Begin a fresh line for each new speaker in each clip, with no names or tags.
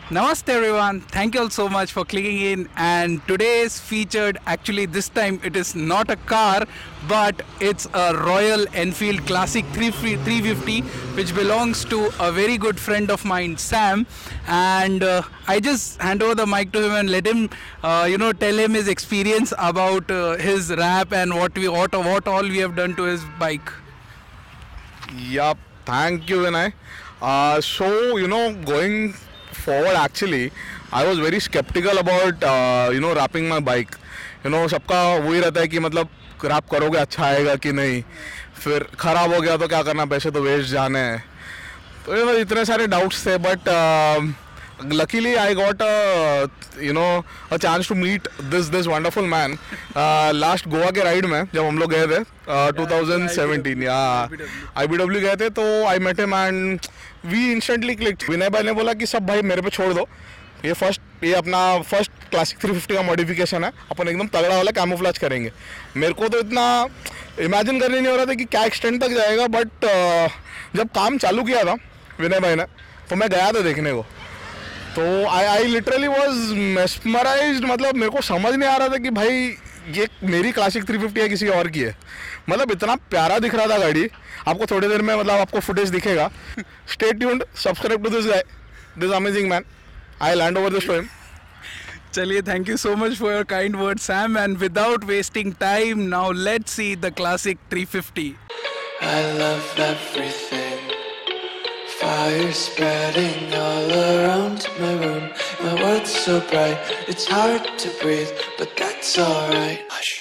Namaste everyone, thank you all so much for clicking in, and today's featured, actually this time it is not a car but it's a Royal Enfield Classic 350 which belongs to a very good friend of mine, Sam. And I just hand over the mic to him and let him tell him his experience about his rap and what all we have done to his bike.
Yup, thank you, Vinay. Going forward, actually, I was very skeptical about, wrapping my bike. सबका वही रहता है कि मतलब rap करोगे अच्छा आएगा कि नहीं, फिर ख़राब हो गया तो क्या करना, पैसे तो वेस्ट जाने हैं. तो इतने सारे डाउट्स थे, but luckily I got a chance to meet this wonderful man last Goa के राइड में जब हम लोग गए थे 2017 या IBW गए थे, तो I met him and we instantly clicked. विनय भाई ने बोला कि सब भाई मेरे पे छोड़ दो, ये अपना फर्स्ट क्लासिक 350 का मॉडिफिकेशन है, अपन एकदम तगड़ा वाला कैमोफ्लेज करेंगे. मेरे को तो इतना इमेजिन करने नहीं हो रहा था कि क्या एक्सटेंड तक जाएगा, बट जब काम चालू किया था विनय भाई ने तो मैं गया था देखने को. तो आई लिटरली वॉज मेस्मराइज्ड. मतलब मेरे को समझ नहीं आ रहा था कि भाई ये मेरी क्लासिक 350 है किसी और की है. मतलब इतना प्यारा दिख रहा था गाड़ी. आपको थोड़ी देर में मतलब आपको फुटेज दिखेगा. Stay tuned, subscribe to this guy, this amazing man. I hand over this to him.
चलिए, thank you so much for your kind words, Sam, and without wasting time, now let's see the classic 350.
I love everything. Fire spreading all around my room. My world's so bright, it's hard to breathe, but that's alright. Hush.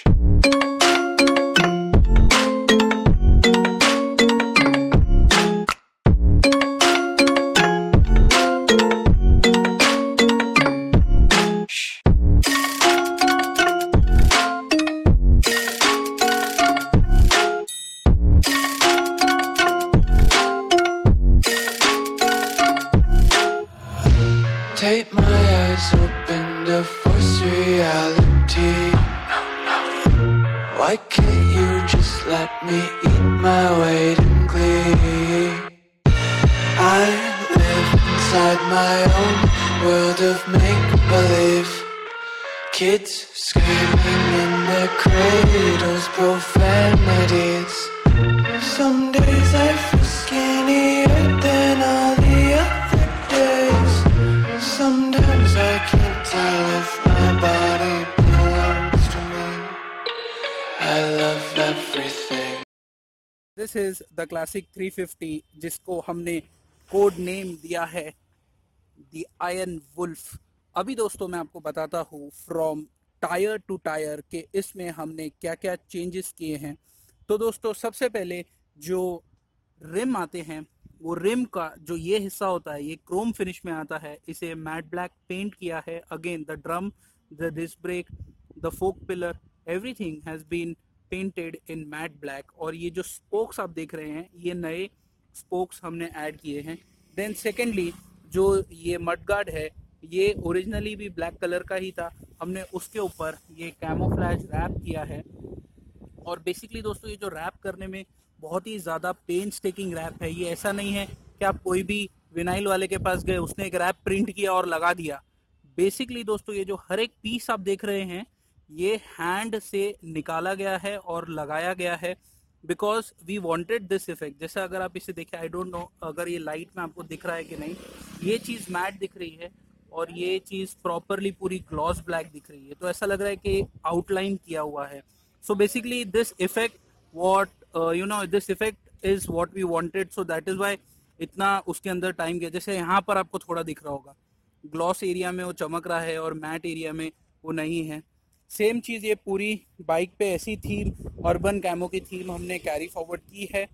Take my eyes open to force reality. Why can't you just let me eat my weight in glee? I live inside my own world of make-believe. Kids screaming in their cradles, profanities. Some days I feel skinnier than all the other days. Sometimes I can't tell if my body belongs to me. I love everything.
This is the classic 350 जिसको हमने code name दिया है the iron wolf. अभी दोस्तों मैं आपको बताता हूँ फ्रॉम टायर टू टायर के इसमें हमने क्या क्या चेंजेस किए हैं. तो दोस्तों सबसे पहले जो रिम आते हैं, वो रिम का जो ये हिस्सा होता है ये क्रोम फिनिश में आता है. इसे मैट ब्लैक पेंट किया है. Again the drum, the disc brake, the fork pillar, everything has been painted in matt black. और ये जो स्पोक्स आप देख रहे हैं ये नए स्पोक्स हमने ऐड किए हैं. देन सेकेंडली जो ये मडगार्ड है ये ओरिजिनली भी ब्लैक कलर का ही था. हमने उसके ऊपर ये कैमोफ्लेज रैप किया है. और बेसिकली दोस्तों ये जो रैप करने में बहुत ही ज़्यादा पेंस टेकिंग रैप है. ये ऐसा नहीं है कि आप कोई भी विनाइल वाले के पास गए, उसने एक रैप प्रिंट किया और लगा दिया. बेसिकली दोस्तों ये जो हर एक पीस आप देख रहे हैं ये हैंड से निकाला गया है और लगाया गया है, because we wanted this effect. जैसे अगर आप इसे देखें, आई डोंट नो अगर ये लाइट में आपको दिख रहा है कि नहीं, ये चीज़ मैट दिख रही है और ये चीज़ प्रॉपरली पूरी ग्लॉस ब्लैक दिख रही है. तो ऐसा लग रहा है कि आउटलाइन किया हुआ है. So basically this effect this effect is what we wanted, so that is why इतना उसके अंदर टाइम गया. जैसे यहाँ पर आपको थोड़ा दिख रहा होगा, ग्लॉस एरिया में वो चमक रहा है और मैट एरिया में वो नहीं है. सेम चीज़ ये पूरी बाइक पे ऐसी थीम, अर्बन कैमो की थीम हमने कैरी फॉरवर्ड की है.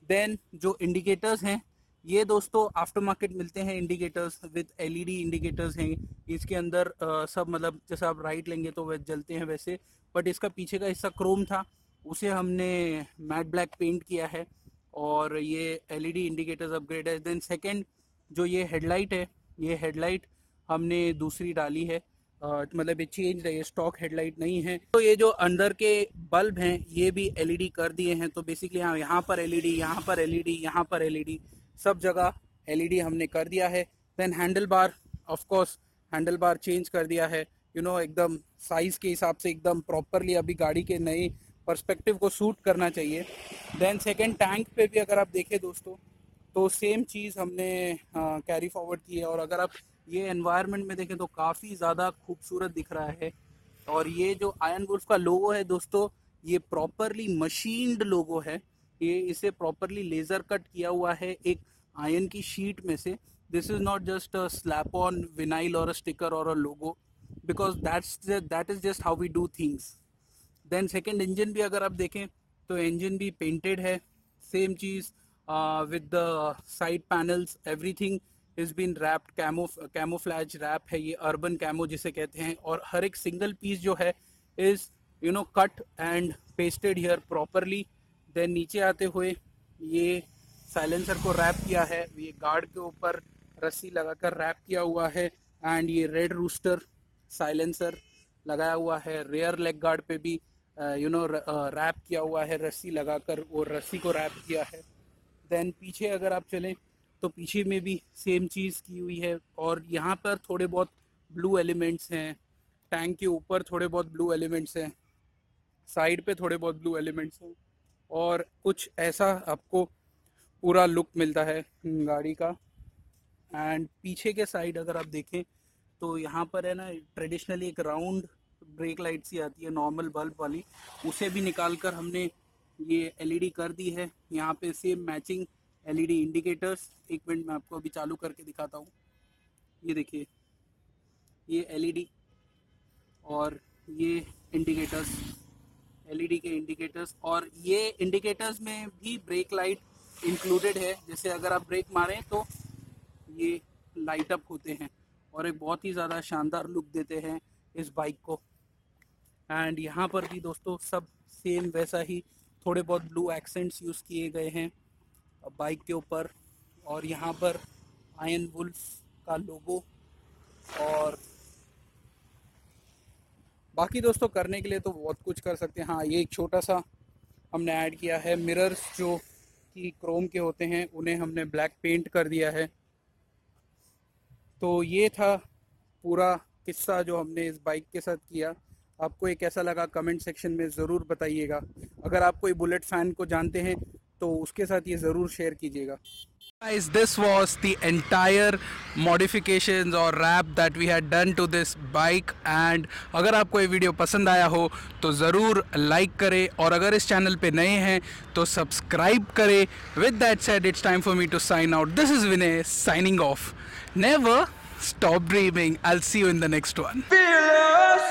देन जो इंडिकेटर्स हैं ये दोस्तों आफ्टर मार्केट मिलते हैं. इंडिकेटर्स विद LED इंडिकेटर्स हैं. इसके अंदर सब मतलब जैसे आप राइट लेंगे तो वह जलते हैं वैसे, बट इसका पीछे का हिस्सा क्रोम था, उसे हमने मैट ब्लैक पेंट किया है. और ये LED इंडिकेटर्स अपग्रेड है. देन सेकंड जो ये हेडलाइट है, ये हेडलाइट हमने दूसरी डाली है. मतलब ये चेंज है, ये स्टॉक हेडलाइट नहीं है. तो ये जो अंदर के बल्ब हैं ये भी LED कर दिए हैं. तो बेसिकली हाँ, यहाँ पर LED, यहाँ पर LED, यहाँ पर LED, सब जगह LED हमने कर दिया है. Then handle bar of course handle bar change कर दिया है, एकदम साइज़ के हिसाब से एकदम प्रॉपरली अभी गाड़ी के नए पर्सपेक्टिव को सूट करना चाहिए। देन सेकंड, टैंक पे भी अगर आप देखें दोस्तों, तो सेम चीज़ हमने कैरी फॉरवर्ड की है। और अगर आप ये एनवायरनमेंट में देखें तो काफ़ी ज़्यादा खूबसूरत दिख रहा है। और ये जो आयरन वुल्फ का लोगो है दोस्तों, ये प्रॉपरली मशीन्ड लोगो है। ये इसे प्रॉपरली लेज़र कट किया हुआ है एक आयरन की शीट में से। This is not just a slap on vinyl और अ स्टिकर और a logo, because that is just how we do things. Then second, engine भी अगर आप देखें तो इंजन भी पेंटेड है, सेम चीज़ with the side panels, everything is been wrapped, camouflage wrap है ये, अर्बन कैमो जिसे कहते हैं। और हर एक सिंगल पीस जो है is cut and pasted here properly. Then नीचे आते हुए ये साइलेंसर को रैप किया है, ये गार्ड के ऊपर रस्सी लगाकर रैप किया हुआ है। एंड ये रेड रूस्टर साइलेंसर लगाया हुआ है। रेयर लेग गार्ड पे भी रैप किया हुआ है, रस्सी लगाकर वो रस्सी को रैप किया है। देन पीछे अगर आप चलें तो पीछे में भी सेम चीज़ की हुई है। और यहाँ पर थोड़े बहुत ब्लू एलिमेंट्स हैं, टैंक के ऊपर थोड़े बहुत ब्लू एलिमेंट्स हैं, साइड पे थोड़े बहुत ब्लू एलिमेंट्स हैं। और कुछ ऐसा आपको पूरा लुक मिलता है गाड़ी का। एंड पीछे के साइड अगर आप देखें तो यहाँ पर है ना, ट्रेडिशनली एक राउंड ब्रेक लाइट सी आती है नॉर्मल बल्ब वाली, उसे भी निकाल कर हमने ये एलईडी कर दी है। यहाँ पे सेम मैचिंग एलईडी इंडिकेटर्स, एक मिनट में आपको अभी चालू करके दिखाता हूँ। ये देखिए, ये एलईडी और ये इंडिकेटर्स, एलईडी के इंडिकेटर्स। और ये इंडिकेटर्स में भी ब्रेक लाइट इंक्लूडेड है, जैसे अगर आप ब्रेक मारें तो ये लाइट अप होते हैं और एक बहुत ही ज़्यादा शानदार लुक देते हैं इस बाइक को। एंड यहाँ पर भी दोस्तों सब सेम वैसा ही, थोड़े बहुत ब्लू एक्सेंट्स यूज़ किए गए हैं बाइक के ऊपर। और यहाँ पर आयरन वुल्फ का लोगो। और बाकी दोस्तों करने के लिए तो बहुत कुछ कर सकते हैं। हाँ, ये एक छोटा सा हमने ऐड किया है, मिरर्स जो कि क्रोम के होते हैं उन्हें हमने ब्लैक पेंट कर दिया है। तो ये था पूरा किस्सा जो हमने इस बाइक के साथ किया। आपको ये कैसा लगा कमेंट सेक्शन में ज़रूर बताइएगा। अगर आप कोई बुलेट फ़ैन को जानते हैं तो उसके साथ ये ज़रूर शेयर कीजिएगा। Guys, this was the entire modifications और rap that we had done to this bike। and अगर आपको ये वीडियो पसंद आया हो तो ज़रूर लाइक करें, और अगर इस चैनल पे नए हैं तो सब्सक्राइब करें। With that said, it's time for me to sign out. This is Vinay signing off. Never stop dreaming. I'll see you in the next one.
Fearless.